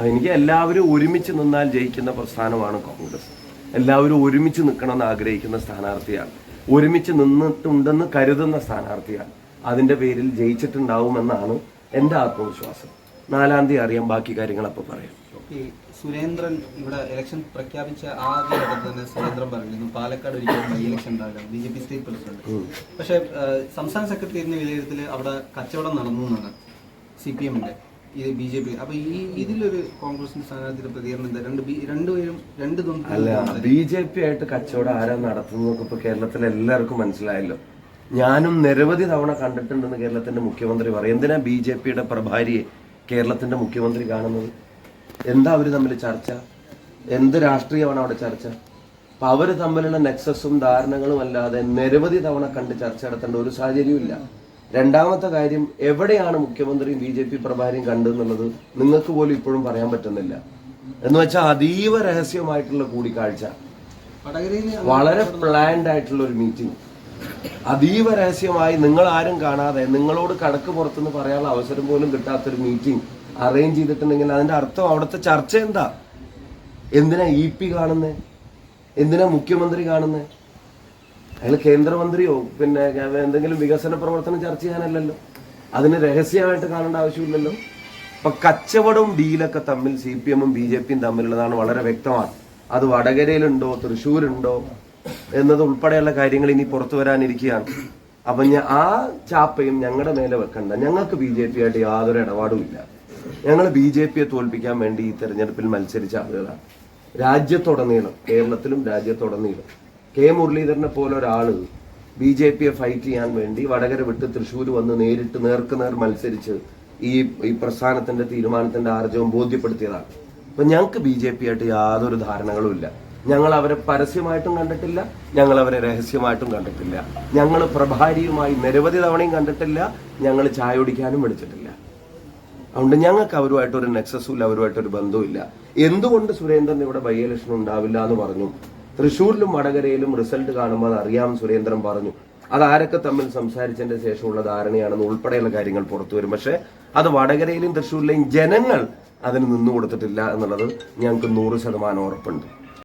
എനിക്ക് എല്ലാവരും ഒരുമിച്ച് നിന്നാൽ ജയിക്കുന്ന പ്രസ്ഥാനമാണ് കോൺഗ്രസ്. എല്ലാവരും ഒരുമിച്ച് നിൽക്കണമെന്ന് ആഗ്രഹിക്കുന്ന സ്ഥാനാർത്ഥിയാണ്. ഒരുമിച്ച് നിന്നിട്ടുണ്ടെന്ന് കരുതുന്ന സ്ഥാനാർത്ഥിയാണ്. അതിന്റെ പേരിൽ ജയിച്ചിട്ടുണ്ടാവുമെന്നാണ് എൻ്റെ ആത്മവിശ്വാസം. 4-ാം തീയതി അറിയാം, ബാക്കി കാര്യങ്ങൾ അപ്പോൾ പറയാം. സുരേന്ദ്രൻ ഇവിടെ ഇലക്ഷൻ പ്രഖ്യാപിച്ച ആദ്യ ഘട്ടത്തിൽ തന്നെ സുരേന്ദ്രൻ പറഞ്ഞിരുന്നു പാലക്കാട് ഒരിക്കലും ബൈ ഇലക്ഷൻ ഉണ്ടാവില്ല, BJP സ്റ്റേറ്റ് പ്രസിഡന്റ്. പക്ഷേ സംസ്ഥാന സെക്രട്ടറിയുടെ വിലയിരുത്തൽ അവിടെ കച്ചവടം നടന്നു എന്നാണ് CPM-ന്റെ, ഇത് BJP. അപ്പൊ ഇതിലൊരു കോൺഗ്രസിന്റെ സ്ഥാനാർത്ഥിയുടെ പ്രതികരണം എന്താ? രണ്ടുപേരും അല്ല, BJP ആയിട്ട് കച്ചവടം ആരാ നടത്തുന്നതൊക്കെ ഇപ്പൊ കേരളത്തിലെ എല്ലാവർക്കും മനസ്സിലായല്ലോ. ഞാനും നിരവധി തവണ കണ്ടിട്ടുണ്ടെന്ന് കേരളത്തിന്റെ മുഖ്യമന്ത്രി പറയും. എന്തിനാ BJP-യുടെ പ്രഭാരിയെ കേരളത്തിന്റെ മുഖ്യമന്ത്രി കാണുന്നത്? എന്താ അവര് തമ്മിൽ ചർച്ച? എന്ത് രാഷ്ട്രീയമാണ് അവിടെ ചർച്ച? അപ്പൊ അവര് തമ്മിലുള്ള നെക്സസും ധാരണകളും അല്ലാതെ നിരവധി തവണ കണ്ട് ചർച്ച നടത്തേണ്ട ഒരു സാഹചര്യമില്ല. രണ്ടാമത്തെ കാര്യം, എവിടെയാണ് മുഖ്യമന്ത്രിയും BJP പ്രഭാരിയും കണ്ടെന്നുള്ളത് നിങ്ങൾക്ക് പോലും ഇപ്പോഴും പറയാൻ പറ്റുന്നില്ല. എന്ന് വെച്ചാൽ അതീവ രഹസ്യമായിട്ടുള്ള കൂടിക്കാഴ്ച, വളരെ പ്ലാൻഡ് ആയിട്ടുള്ള ഒരു മീറ്റിംഗ്, അതീവ രഹസ്യമായി നിങ്ങൾ ആരും കാണാതെ നിങ്ങളോട് കടക്ക് പുറത്തുനിന്ന് പറയാനുള്ള അവസരം പോലും കിട്ടാത്തൊരു മീറ്റിംഗ് അറേഞ്ച് ചെയ്തിട്ടുണ്ടെങ്കിൽ അതിന്റെ അർത്ഥം അവിടുത്തെ ചർച്ച എന്താ? എന്തിനാ EP കാണുന്നേ? എന്തിനാ മുഖ്യമന്ത്രി കാണുന്നേ? അയാൾ കേന്ദ്രമന്ത്രിയോ പിന്നെ എന്തെങ്കിലും വികസന പ്രവർത്തനം ചർച്ച ചെയ്യാനല്ലല്ലോ. അതിന് രഹസ്യമായിട്ട് കാണേണ്ട ആവശ്യമില്ലല്ലോ. അപ്പൊ കച്ചവടവും ഡീലൊക്കെ തമ്മിൽ CPM-ഉം BJP-യും തമ്മിലുള്ളതാണ്, വളരെ വ്യക്തമാണ്. അത് വടകരയിലുണ്ടോ തൃശ്ശൂരുണ്ടോ എന്നത് ഉൾപ്പെടെയുള്ള കാര്യങ്ങൾ ഇനി പുറത്തു വരാനിരിക്കുകയാണ്. അപ്പൊ ആ ചാപ്പയും ഞങ്ങളുടെ മേലെ വെക്കണ്ട. ഞങ്ങൾക്ക് BJP-ആയിട്ട് യാതൊരു ഇടപാടുമില്ല. ഞങ്ങൾ BJP-യെ തോൽപ്പിക്കാൻ വേണ്ടി ഈ തെരഞ്ഞെടുപ്പിൽ മത്സരിച്ച ആളുകളാണ്. രാജ്യത്തുടനീളം, കേരളത്തിലും രാജ്യത്തുടനീളം മുരളീധരനെ പോലെ ഒരാള് BJP-യെ ഫൈറ്റ് ചെയ്യാൻ വേണ്ടി വടകര വിട്ട് തൃശ്ശൂർ വന്ന് നേരിട്ട് നേർക്കുനേർ മത്സരിച്ച് ഈ പ്രസ്ഥാനത്തിന്റെ തീരുമാനത്തിന്റെ ആർജവം ബോധ്യപ്പെടുത്തിയതാണ്. അപ്പൊ ഞങ്ങൾക്ക് BJP-ആയിട്ട് യാതൊരു ധാരണകളും ഇല്ല. ഞങ്ങൾ അവരെ പരസ്യമായിട്ടും കണ്ടിട്ടില്ല, ഞങ്ങൾ അവരെ രഹസ്യമായിട്ടും കണ്ടിട്ടില്ല. ഞങ്ങൾ പ്രഭാരിയുമായി നിരവധി തവണയും കണ്ടിട്ടില്ല, ഞങ്ങൾ ചായ കുടിക്കാനും വിളിച്ചിട്ടില്ല. അതുകൊണ്ട് ഞങ്ങൾക്ക് അവരുമായിട്ടൊരു നെക്സസും ഇല്ല, അവരുമായിട്ടൊരു ബന്ധവുമില്ല. എന്തുകൊണ്ട് സുരേന്ദ്രൻ ഇവിടെ ബൈ ഇലക്ഷൻ ഉണ്ടാവില്ല എന്ന് പറഞ്ഞു? തൃശ്ശൂരിലും വടകരയിലും റിസൾട്ട് കാണുമ്പോൾ അത് അറിയാം സുരേന്ദ്രൻ പറഞ്ഞു. അത് ആരൊക്കെ തമ്മിൽ സംസാരിച്ചതിന്റെ ശേഷമുള്ള ധാരണയാണെന്ന് ഉൾപ്പെടെയുള്ള കാര്യങ്ങൾ പുറത്തു വരും. പക്ഷെ അത് വടകരയിലും തൃശ്ശൂരിലെയും ജനങ്ങൾ അതിന് നിന്നു കൊടുത്തിട്ടില്ല എന്നുള്ളത് ഞങ്ങൾക്ക് 100% ഉറപ്പുണ്ട്.